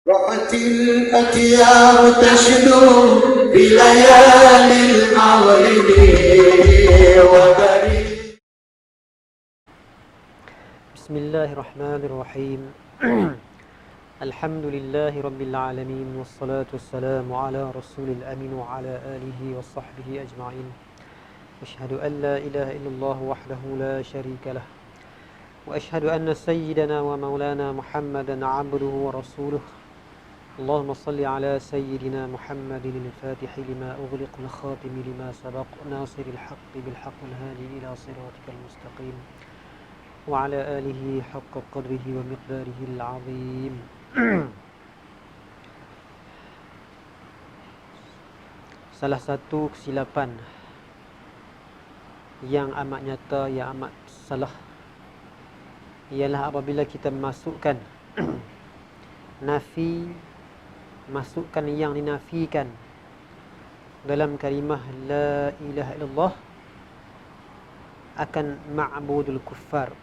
رأت الأطيار تشدو في ليالي المولد وبريد. بسم الله الرحمن الرحيم. الحمد لله رب العالمين والصلاة والسلام على رسول الأمين وعلى آله وصحبه أجمعين. أشهد أن لا إله إلا الله وحده لا شريك له، وأشهد أن سيدنا ومولانا محمدا عبده ورسوله. اللهم صل على سيدنا محمد الفاتح لما أغلق الخاتم لما سبق ناصر الحق بالحق الهادي إلى صراطك المستقيم وعلى آله حق قدره ومقداره العظيم. Salah satu kesilapan yang amat nyata, yang amat salah, ialah apabila kita masukkan nafi, masukkan yang dinafikan dalam kalimah la ilaha illallah akan ma'budul kuffar,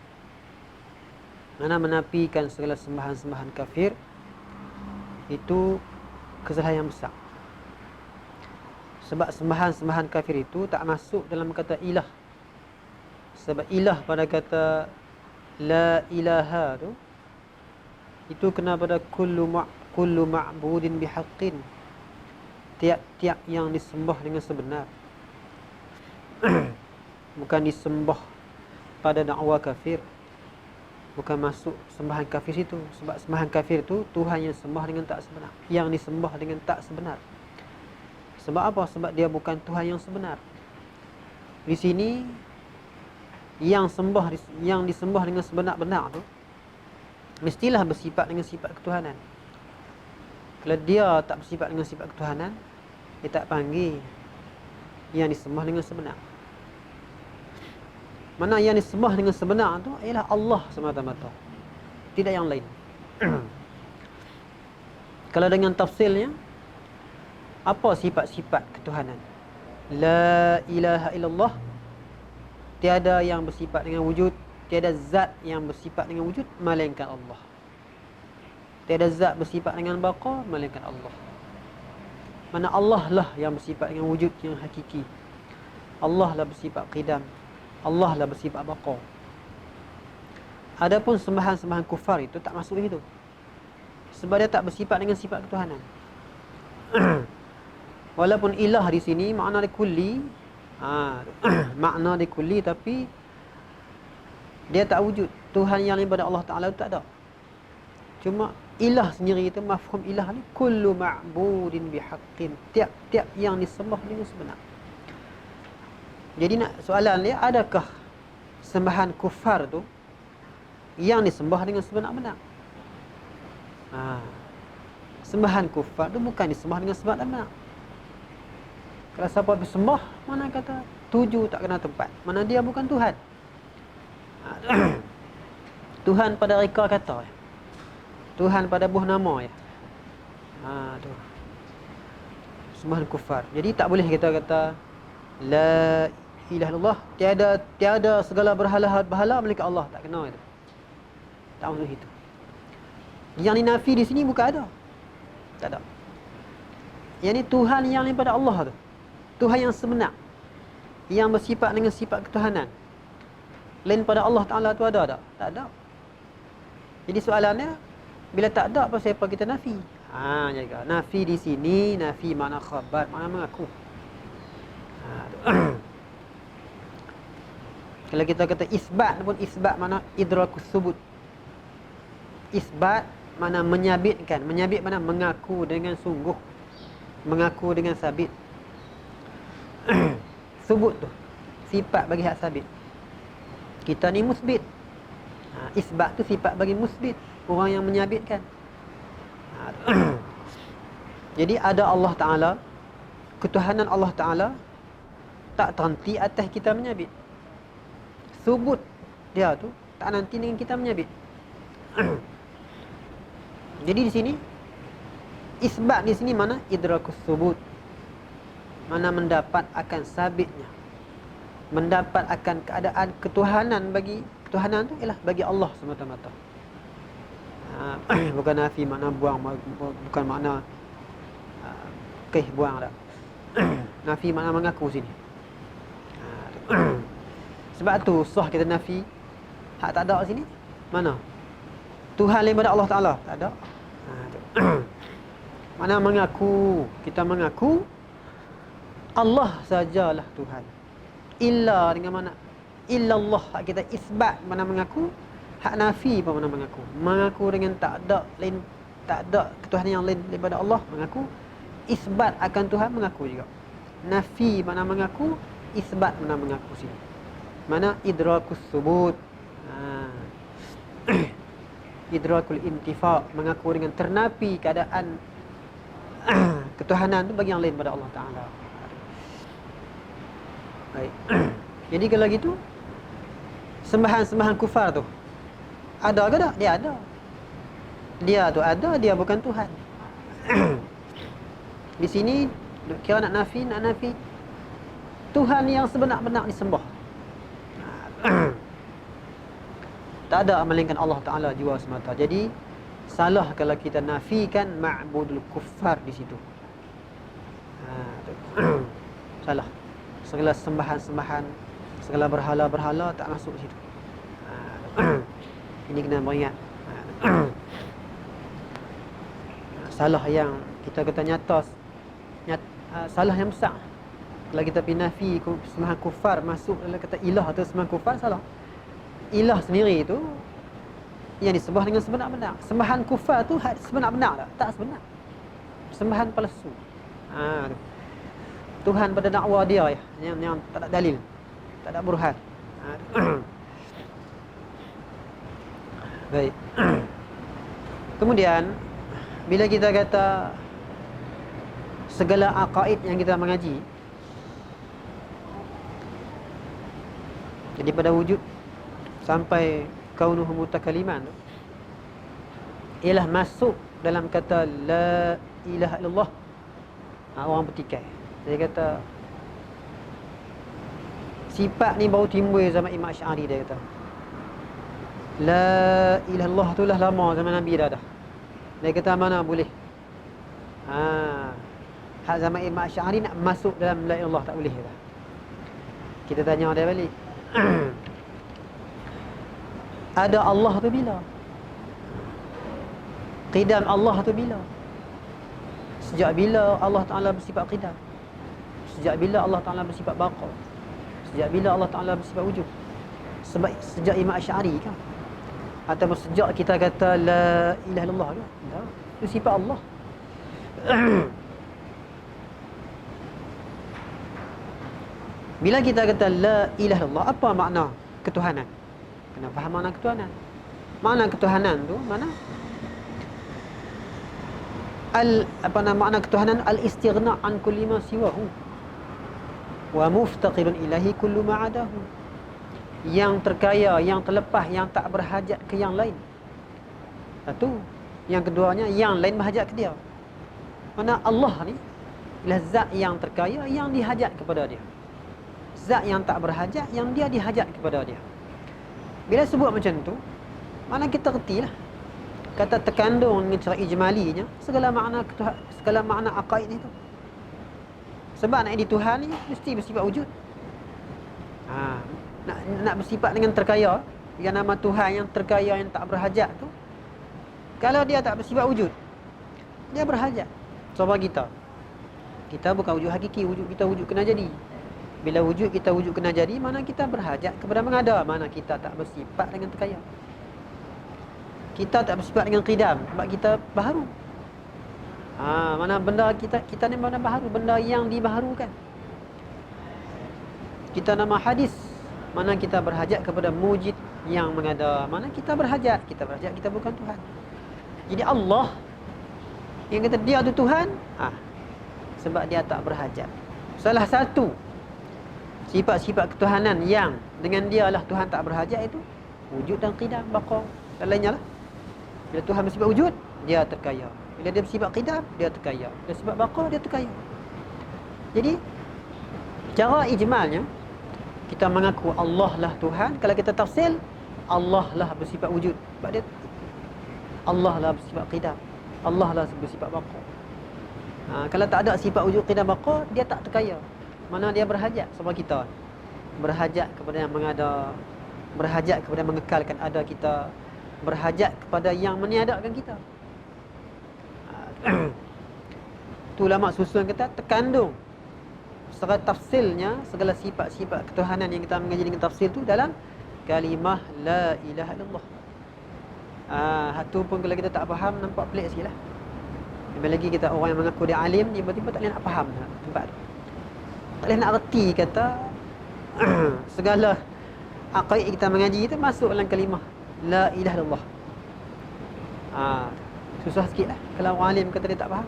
mana menafikan segala sembahan-sembahan kafir. Itu kesalahan yang besar, sebab sembahan-sembahan kafir itu tak masuk dalam kata ilah. Sebab ilah pada kata la ilaha tu, itu kena pada kullu ma'budin bihaqqin, tiap-tiap yang disembah dengan sebenar. Bukan disembah pada dakwa kafir, bukan masuk sembahan kafir situ. Sebab sembahan kafir itu Tuhan yang sembah dengan tak sebenar, yang disembah dengan tak sebenar. Sebab apa? Sebab dia bukan Tuhan yang sebenar. Di sini yang disembah dengan sebenar-benar tu mestilah bersifat dengan sifat ketuhanan. Kalau dia tak bersifat dengan sifat ketuhanan, dia tak panggil yang disembah dengan sebenar. Mana yang disembah dengan sebenar tu ialah Allah semata-mata, tidak yang lain. Kalau dengan tafsirnya, apa sifat-sifat ketuhanan? La ilaha illallah, tiada yang bersifat dengan wujud, tiada zat yang bersifat dengan wujud melainkan Allah. Tiada zat bersifat dengan baqa melainkan Allah. Mana Allah lah yang bersifat dengan wujud yang hakiki. Allah lah bersifat qidam, Allah lah bersifat baqa. Adapun sembahan-sembahan kufar itu tak masuk di situ, sebab dia tak bersifat dengan sifat ketuhanan. Walaupun ilah di sini makna dia kulli, makna dia kulli, tapi dia tak wujud. Tuhan yang lain pada Allah Ta'ala itu tak ada. Cuma ilah sendiri itu, mafhum ilah ni kullu ma'budin bihaqqin, tiap-tiap yang disembah dengan sebenar. Jadi nak soalan dia, adakah sembahan kufar tu yang disembah dengan sebenar-benar? Sembahan kufar tu bukan disembah dengan sebenar-benar. Kalau siapa bersembah, mana kata tuju tak kena tempat, mana dia bukan Tuhan. Tuhan pada reka kata, Tuhan pada buah nama ya. Tu sembahan kufar. Jadi tak boleh kita kata la ilaha illallah, tiada segala berhala melainkan Allah, tak kena itu. Tak boleh itu. Yang dinafi di sini bukan ada. Tak ada. Yang ni Tuhan yang lain pada Allah tu, Tuhan yang sebenar, yang bersifat dengan sifat ketuhanan, lain pada Allah Ta'ala tu ada tak? Tak ada. Jadi soalannya, bila tak ada, apa siapa kita nafi? Jaga. Nafi di sini, nafi makna khabar, makna mengaku. Kalau kita kata isbat pun, isbat makna idrakus subut. Isbat makna menyabitkan. Menyabit makna mengaku dengan sungguh, mengaku dengan sabit. Subut tu sifat bagi hak sabit. Kita ni musbit. Isbat tu sifat bagi musbit, orang yang menyabitkan. Jadi ada Allah Ta'ala, ketuhanan Allah Ta'ala tak terhenti atas kita menyabit. Subut dia tu tak nanti dengan kita menyabit. Jadi di sini isbat di sini mana idrakus subut, mana mendapat akan sabitnya, mendapat akan keadaan ketuhanan. Bagi ketuhanan tu ialah bagi Allah semata-mata. Bukan nafi makna buang, bukan makna buang dah. Nafi makna mengaku sini. Sebab tu sah kita nafi hak tak ada kat sini. Mana? Tuhan lain daripada Allah Taala, tak ada. Mana mengaku, kita mengaku Allah sajalah Tuhan. Illa dengan mana? Illallah, hak kita isbat mana mengaku, hak nafi pun mana mengaku. Mengaku dengan tak ada lain, tak ada ketuhanan yang lain daripada Allah, mengaku. Isbat akan Tuhan, mengaku juga. Nafi mana mengaku, isbat mana mengaku sini. Mana idrakus subut. Idrakul intifa, mengaku dengan ternapi keadaan ketuhanan tu bagi yang lain pada Allah Ta'ala. Baik. Jadi kalau gitu, sembahan-sembahan kufar tu ada ke tak? Dia ada. Dia tu ada, dia bukan Tuhan. Di sini kira nak nafi Tuhan yang sebenar-benar disembah. Tak ada melainkan Allah Ta'ala jua semata. Jadi salah kalau kita nafikan ma'budul kuffar di situ. Salah. Segala sembahan-sembahan, segala berhala-berhala tak masuk situ. Ini kena beringat. Salah yang kita kata nyata, salah yang besar. Kalau kita pergi nafi sembahan kufar masuk dalam kata ilah atau sembahan kufar, salah. Ilah sendiri itu yang disembah dengan sebenar-benar. Sembahan kufar tu sebenar-benar tak? Tak sebenar. Sembahan palsu. Tuhan pada dakwa dia yang tak ada dalil, tak ada burhan. Baik. Kemudian bila kita kata segala aqaid yang kita mengaji, jadi pada wujud sampai kaunuhu mutakaliman ialah masuk dalam kata la ilaha illallah. Orang bertikai, dia kata sifat ni baru timbul zaman Imam Asy'ari. Dia kata la ilaha illallah tu lah lama zaman Nabi dah. Dia kata mana boleh. Hak zaman Imam Asy'ari nak masuk dalam la ilaha illallah tak boleh dah. Kita tanya dia balik. Ada Allah tu bila? Qidam Allah tu bila? Sejak bila Allah Ta'ala bersifat qidam? Sejak bila Allah Ta'ala bersifat baqa? Sejak bila Allah Ta'ala bersifat wujud? Sebab sejak Imam Asy'ari kan? Atau sejak kita kata la ilaha illallah kan? Tak, itu sifat Allah. Bila kita kata la ilaha illallah, apa makna ketuhanan? Kena faham makna ketuhanan. Makna ketuhanan tu mana? Makna ketuhanan al-istighna an kulli ma siwahu wa muftaqirun ilahi kullu ma adahu. Yang terkaya, yang terlepas, yang tak berhajat ke yang lain. Satu. Yang keduanya, yang lain berhajat ke dia. Mana Allah ni ialah zat yang terkaya, yang dihajat kepada dia. Zat yang tak berhajat, yang dia dihajat kepada dia. Bila sebut macam tu, mana kita kertilah. Kata terkandung dengan cara ijmalinya segala makna aqaid itu. Sebab nak jadi Tuhan ni mesti bersifat wujud. Nak bersifat dengan terkaya, yang nama Tuhan yang terkaya, yang tak berhajat tu, kalau dia tak bersifat wujud, dia berhajat. Coba kita bukan wujud hakiki, wujud kita wujud kena jadi. Bila wujud kita wujud kena jadi, mana kita berhajat kepada mengada, mana kita tak bersifat dengan terkaya. Kita tak bersifat dengan qidam sebab kita baharu. Mana benda kita ni mana baharu, benda yang dibaharukan. Kita nama hadis, mana kita berhajat kepada mujid yang mengada, mana kita berhajat kita bukan Tuhan. Jadi Allah yang kata dia tu Tuhan, sebab dia tak berhajat. Salah satu sifat-sifat ketuhanan yang dengan dia lah Tuhan tak berhajat itu wujud dan qidam, baqa dan lainnya lah. Bila Tuhan bersifat wujud, dia terkaya. Bila dia bersifat qidam, dia terkaya. Bila bersifat baqa, dia terkaya. Jadi cara ijmalnya kita mengaku Allah lah Tuhan. Kalau kita tafsir, Allah lah bersifat wujud. Sebab dia Allah lah bersifat qidam, Allah lah bersifat baqa. Kalau tak ada sifat wujud qidam baqa, dia tak terkaya. Mana dia berhajat sama kita, berhajat kepada yang mengada, berhajat kepada yang mengekalkan ada kita, berhajat kepada yang meniadakan kita. Tu ulama susun kata terkandung secara tafsilnya segala sifat-sifat ketuhanan yang kita mengaji dengan tafsir tu dalam kalimah la ilaha illallah. Hatu pun kalau kita tak faham nampak pelik sikit lah. Lebih lagi kita orang yang mengaku dia alim, tiba-tiba tak boleh nak faham tempat tu. Tak boleh nak reti kata segala aqaid kita mengaji itu masuk dalam kalimah la ilaha illallah. Susah sikit lah kalau orang alim kata dia tak faham.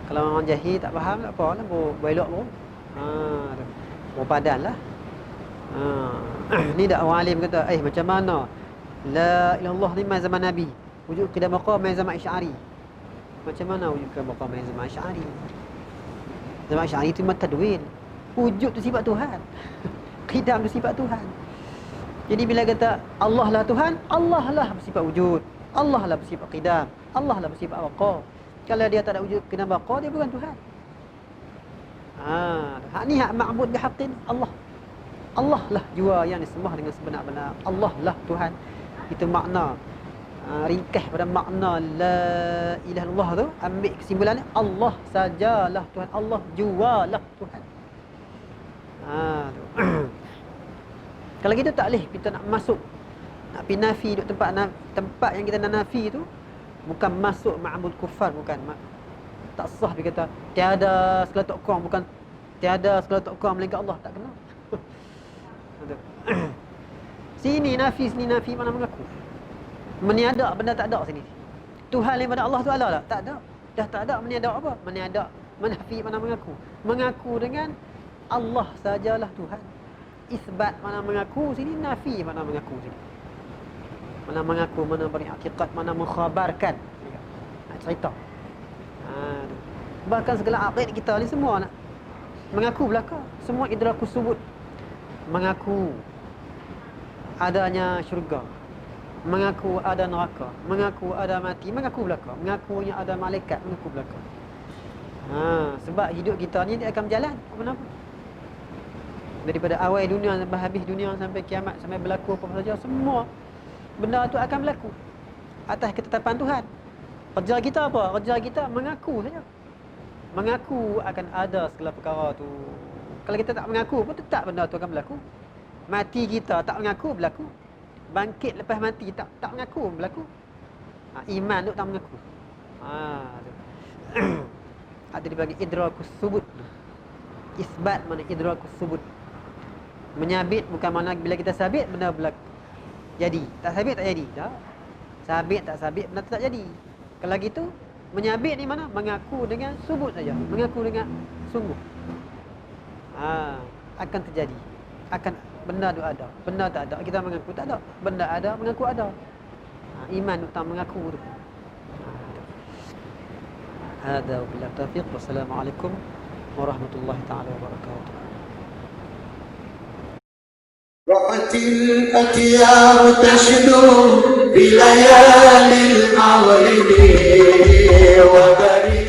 Kalau orang jahil tak faham tak apa lah, belok pun. Padan lah. Ni dak orang alim kata, macam mana la ilaha illallah ni mai zaman Nabi, wujud qidam baqa mai zaman Asy'ari. Macam mana wujud qidam baqa mai zaman Asy'ari? Zaman Asy'ari tu memang tadwin. Wujud tu sifat Tuhan. Qidam tu sifat Tuhan. Jadi bila kata Allah lah Tuhan, Allah lah bersifat wujud, Allah lah bersifat qidam, Allah lah bersifat baqa. Kalau dia tak ada wujud qidam baqa, dia bukan Tuhan. Hak ni hak ma'bud bihaqqin Allah. Allah lah jua yang disembah dengan sebenar-benar. Allah lah Tuhan. Itu makna ringkas pada makna la ilaha illallah tu, ambil kesimpulannya Allah sajalah Tuhan, Allah jualah Tuhan. Kalau kita tak boleh, kita nak masuk, nak pergi nafi duk tempat yang kita nak nafi tu, bukan masuk ma'bud kufar, bukan. Tak sah dia kata tiada segala tokong, bukan tiada segala tokong melainkan Allah, tak kena. Sini nafi mana mengaku. Meniada benda tak ada sini. Tuhan lain pada Allah tu ada tak? Tak ada. Dah tak ada, meniada apa? Meniada, menafi mana mengaku. Mengaku dengan Allah sajalah Tuhan. Isbat mana mengaku sini, nafi mana mengaku sini. Mana mengaku, mana beri hakikat, mana mengkhabarkan. Nak cerita. Bahkan segala aqid kita ni semua nak mengaku belaka. Semua idrakus subut. Mengaku adanya syurga, mengaku ada neraka, mengaku ada mati, mengaku belaka, mengakunya ada malaikat, mengaku belaka. Sebab hidup kita ni dia akan berjalan. Kenapa? Daripada awal dunia sampai habis dunia, sampai kiamat, sampai berlaku apa saja, semua benda tu akan berlaku atas ketetapan Tuhan. Kerja kita apa? Kerja kita mengaku saja. Mengaku akan ada segala perkara tu. Kalau kita tak mengaku pun tetap benda tu akan berlaku. Mati kita tak mengaku, berlaku. Bangkit lepas mati tak mengaku, berlaku. Iman tu tak mengaku. Ada dibagi idrakus subut. Isbat mana idrakus subut. Menyabit bukan mana bila kita sabit benda berlaku. Jadi, tak sabit tak jadi. Tak. Sabit tak sabit benda tak jadi. Kalau gitu, menyabit ni mana? Mengaku dengan subut saja. Mengaku dengan sungguh. Akan terjadi. Akan benda tu ada. Benda tak ada, kita mengaku tak ada. Benda ada, mengaku ada. Iman tu tak mengaku tu. Hada wabillahi taufiq. Wassalamualaikum warahmatullahi taala wabarakatuh. رأت الأكيار تشدو بليالي المولد وبريد